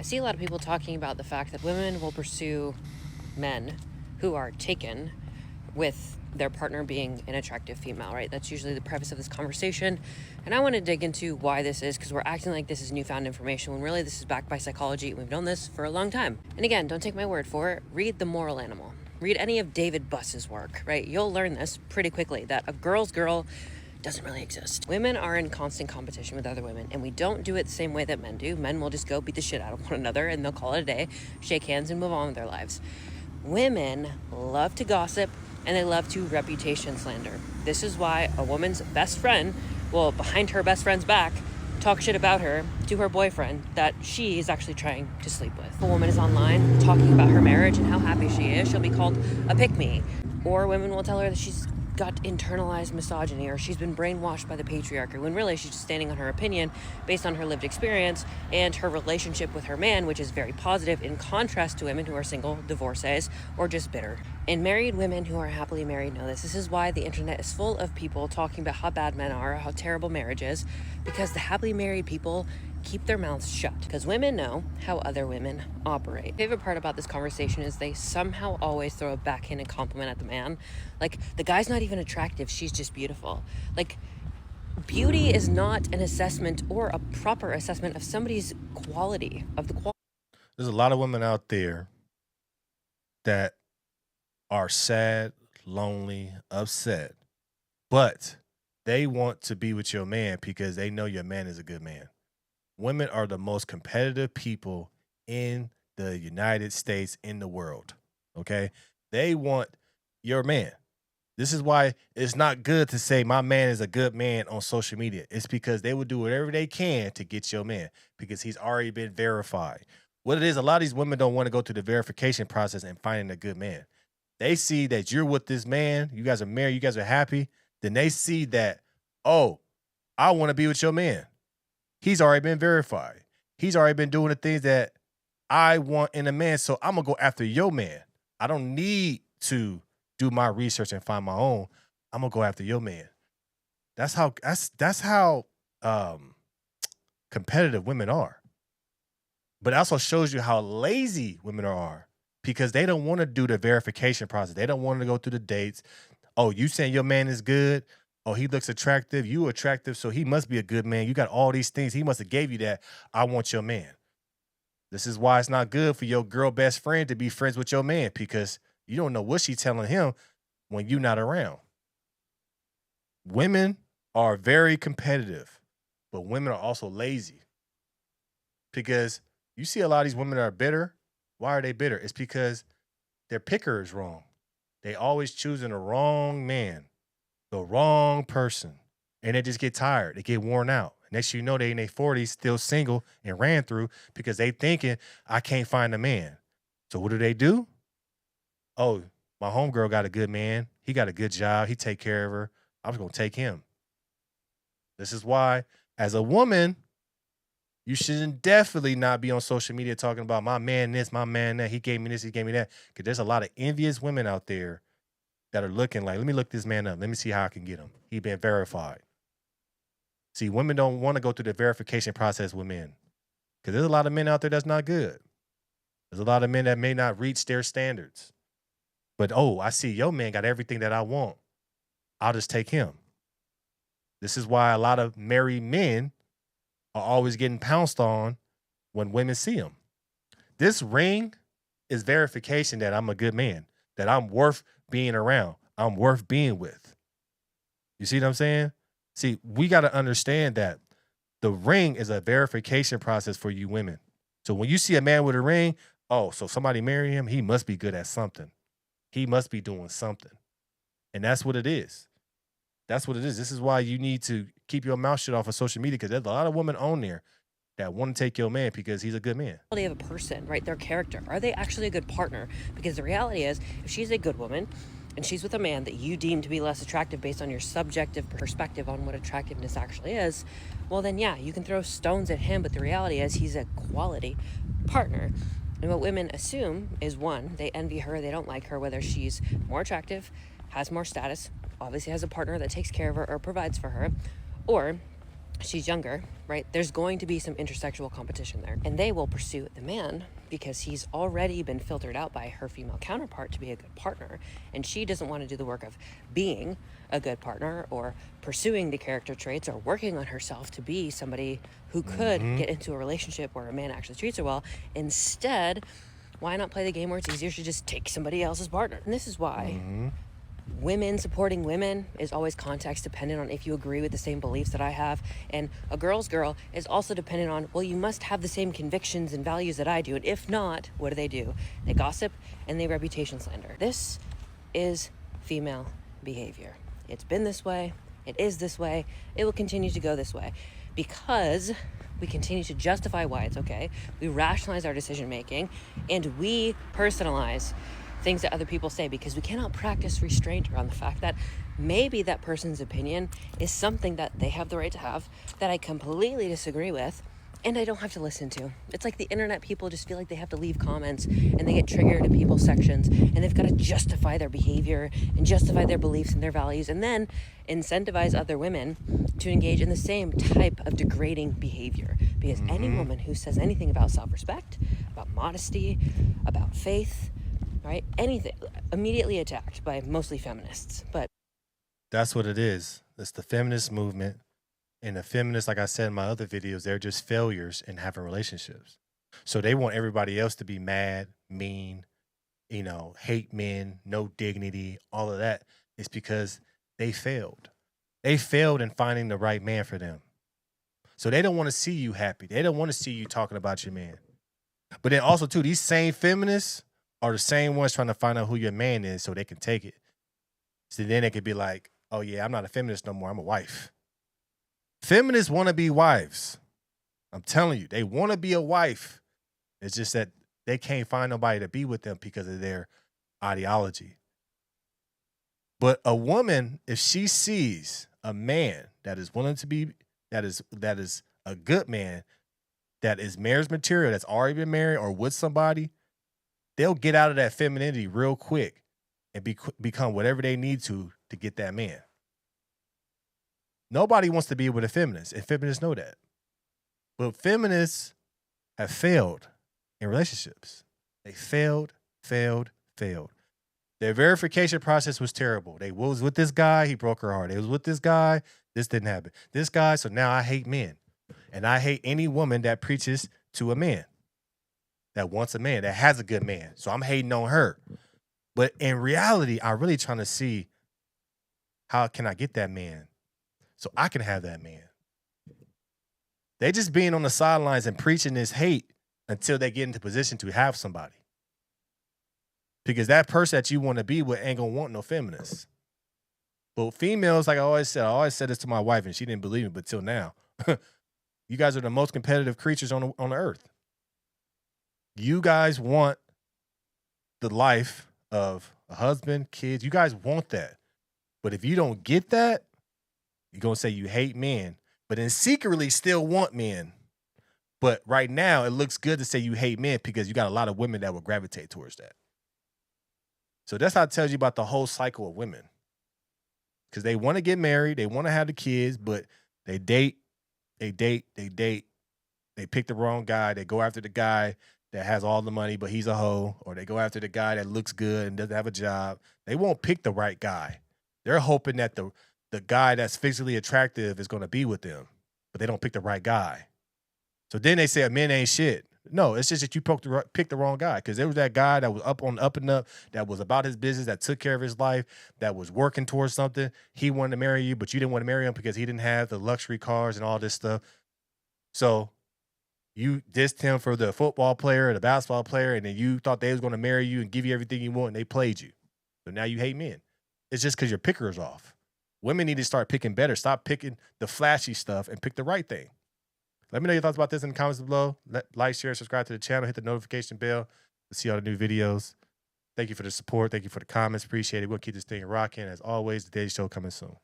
I see a lot of people talking about the fact that women will pursue men who are taken with their partner being an attractive female, right? That's usually the preface of this conversation. And I want to dig into why this is, because we're acting like this is newfound information when really this is backed by psychology. We've known this for a long time. And again, don't take my word for it. Read The Moral Animal. Read any of David Buss's work, right? You'll learn this pretty quickly, that a girl's girl doesn't really exist. Women are in constant competition with other women, and we don't do it the same way that men do. Men will just go beat the shit out of one another and they'll call it a day, shake hands, and move on with their lives. Women love to gossip and they love to reputation slander. This is why a woman's best friend will, behind her best friend's back, talk shit about her to her boyfriend that she is actually trying to sleep with. If a woman is online talking about her marriage and how happy she is, she'll be called a pick-me. Or women will tell her that she's got internalized misogyny or she's been brainwashed by the patriarchy, when really she's just standing on her opinion based on her lived experience and her relationship with her man, which is very positive, in contrast to women who are single, divorcees, or just bitter. And married women who are happily married know this. This is why the internet is full of people talking about how bad men are, how terrible marriage is, because the happily married people keep their mouths shut, because women know how other women operate. My favorite part about this conversation is they somehow always throw a backhanded compliment at the man. Like, the guy's not even attractive, she's just beautiful. Like, beauty is not an assessment or a proper assessment of somebody's quality, of the quality. There's a lot of women out there that are sad, lonely, upset, but they want to be with your man because they know your man is a good man. Women are the most competitive people in the United States, in the world. Okay. They want your man. This is why it's not good to say my man is a good man on social media. It's because they will do whatever they can to get your man because he's already been verified. What it is, a lot of these women don't want to go through the verification process and finding a good man. They see that you're with this man, you guys are married, you guys are happy. Then they see that, oh, I want to be with your man. He's already been verified. He's already been doing the things that I want in a man. So I'm gonna go after your man. I don't need to do my research and find my own. I'm gonna go after your man. That's how competitive women are. But it also shows you how lazy women are because they don't want to do the verification process. They don't want to go through the dates. Oh, you saying your man is good? Oh, he looks attractive. You attractive, so he must be a good man. You got all these things. He must have gave you that. I want your man. This is why it's not good for your girl best friend to be friends with your man because you don't know what she's telling him when you're not around. Women are very competitive, but women are also lazy because you see a lot of these women that are bitter. Why are they bitter? It's because their picker is wrong. They always choosing the wrong man, the wrong person, and they just get tired. They get worn out. Next you know, they in their 40s still single and ran through because they thinking, I can't find a man. So what do? Oh, my homegirl got a good man. He got a good job. He take care of her. I was going to take him. This is why, as a woman, you shouldn't definitely not be on social media talking about my man this, my man that. He gave me this, he gave me that. Because there's a lot of envious women out there that are looking like, let me look this man up. Let me see how I can get him. He been verified. See, women don't want to go through the verification process with men. Because there's a lot of men out there that's not good. There's a lot of men that may not reach their standards. But, oh, I see your man got everything that I want. I'll just take him. This is why a lot of married men are always getting pounced on when women see them. This ring is verification that I'm a good man, that I'm worth being around. I'm worth being with. You see what I'm saying? See, we got to understand that the ring is a verification process for you women. So when you see a man with a ring, oh, so somebody marry him, he must be good at something. He must be doing something. And that's what it is. That's what it is. This is why you need to keep your mouth shut off of social media because there's a lot of women on there that want to take your man because he's a good man. Of a person, right? Their character. Are they actually a good partner? Because the reality is, if she's a good woman and she's with a man that you deem to be less attractive based on your subjective perspective on what attractiveness actually is, well then yeah, you can throw stones at him, but the reality is he's a quality partner. And what women assume is, one, they envy her, they don't like her, whether she's more attractive, has more status, obviously has a partner that takes care of her or provides for her, or she's younger, right? There's going to be some intersexual competition there. And they will pursue the man because he's already been filtered out by her female counterpart to be a good partner. And she doesn't want to do the work of being a good partner or pursuing the character traits or working on herself to be somebody who could get into a relationship where a man actually treats her well. Instead, why not play the game where it's easier to just take somebody else's partner? And this is why women supporting women is always context dependent on if you agree with the same beliefs that I have. And a girl's girl is also dependent on, well, you must have the same convictions and values that I do. And if not, what do? They gossip and they reputation slander. This is female behavior. It's been this way. It is this way. It will continue to go this way because we continue to justify why it's okay. We rationalize our decision making and we personalize things that other people say because we cannot practice restraint around the fact that maybe that person's opinion is something that they have the right to have that I completely disagree with and I don't have to listen to. It's like the internet people just feel like they have to leave comments and they get triggered in people's sections and they've got to justify their behavior and justify their beliefs and their values and then incentivize other women to engage in the same type of degrading behavior. Because any woman who says anything about self-respect, about modesty, about faith, right? Anything, immediately attacked by mostly feminists. But That's what it is. It's the feminist movement. And the feminists, like I said in my other videos, they're just failures in having relationships. So they want everybody else to be mad, mean, hate men, no dignity, all of that. It's because they failed. They failed in finding the right man for them. So they don't want to see you happy. They don't want to see you talking about your man. But then also, too, these same feminists are the same ones trying to find out who your man is so they can take it. So then they could be like, oh, yeah, I'm not a feminist no more. I'm a wife. Feminists want to be wives. I'm telling you, they want to be a wife. It's just that they can't find nobody to be with them because of their ideology. But a woman, if she sees a man that is willing to be, that is a good man, that is marriage material, that's already been married or with somebody, they'll get out of that femininity real quick and become whatever they need to get that man. Nobody wants to be with a feminist, and feminists know that. But feminists have failed in relationships. They failed. Their verification process was terrible. They was with this guy, he broke her heart. They was with this guy, this didn't happen. This guy, so now I hate men. And I hate any woman that preaches to a man, that wants a man, that has a good man. So I'm hating on her. But in reality, I'm really trying to see how can I get that man so I can have that man. They just being on the sidelines and preaching this hate until they get into position to have somebody. Because that person that you want to be with ain't going to want no feminists. But females, like I always said this to my wife and she didn't believe me, but till now, you guys are the most competitive creatures on the earth. You guys want the life of a husband, kids. You guys want that. But if you don't get that, you're going to say you hate men, but then secretly still want men. But right now, it looks good to say you hate men because you got a lot of women that will gravitate towards that. So that's how it tells you about the whole cycle of women. Because they want to get married, they want to have the kids, but they date, they pick the wrong guy, they go after the guy that has all the money, but he's a hoe, or they go after the guy that looks good and doesn't have a job. They won't pick the right guy. They're hoping that the guy that's physically attractive is going to be with them, but they don't pick the right guy. So then they say men ain't shit. No, it's just that you picked the wrong guy because there was that guy that was up and up, that was about his business, that took care of his life, that was working towards something. He wanted to marry you, but you didn't want to marry him because he didn't have the luxury cars and all this stuff. So you dissed him for the football player or the basketball player, and then you thought they was going to marry you and give you everything you want, and they played you. So now you hate men. It's just because your picker is off. Women need to start picking better. Stop picking the flashy stuff and pick the right thing. Let me know your thoughts about this in the comments below. Like, share, subscribe to the channel. Hit the notification bell to see all the new videos. Thank you for the support. Thank you for the comments. Appreciate it. We'll keep this thing rocking. As always, the Daily Show coming soon.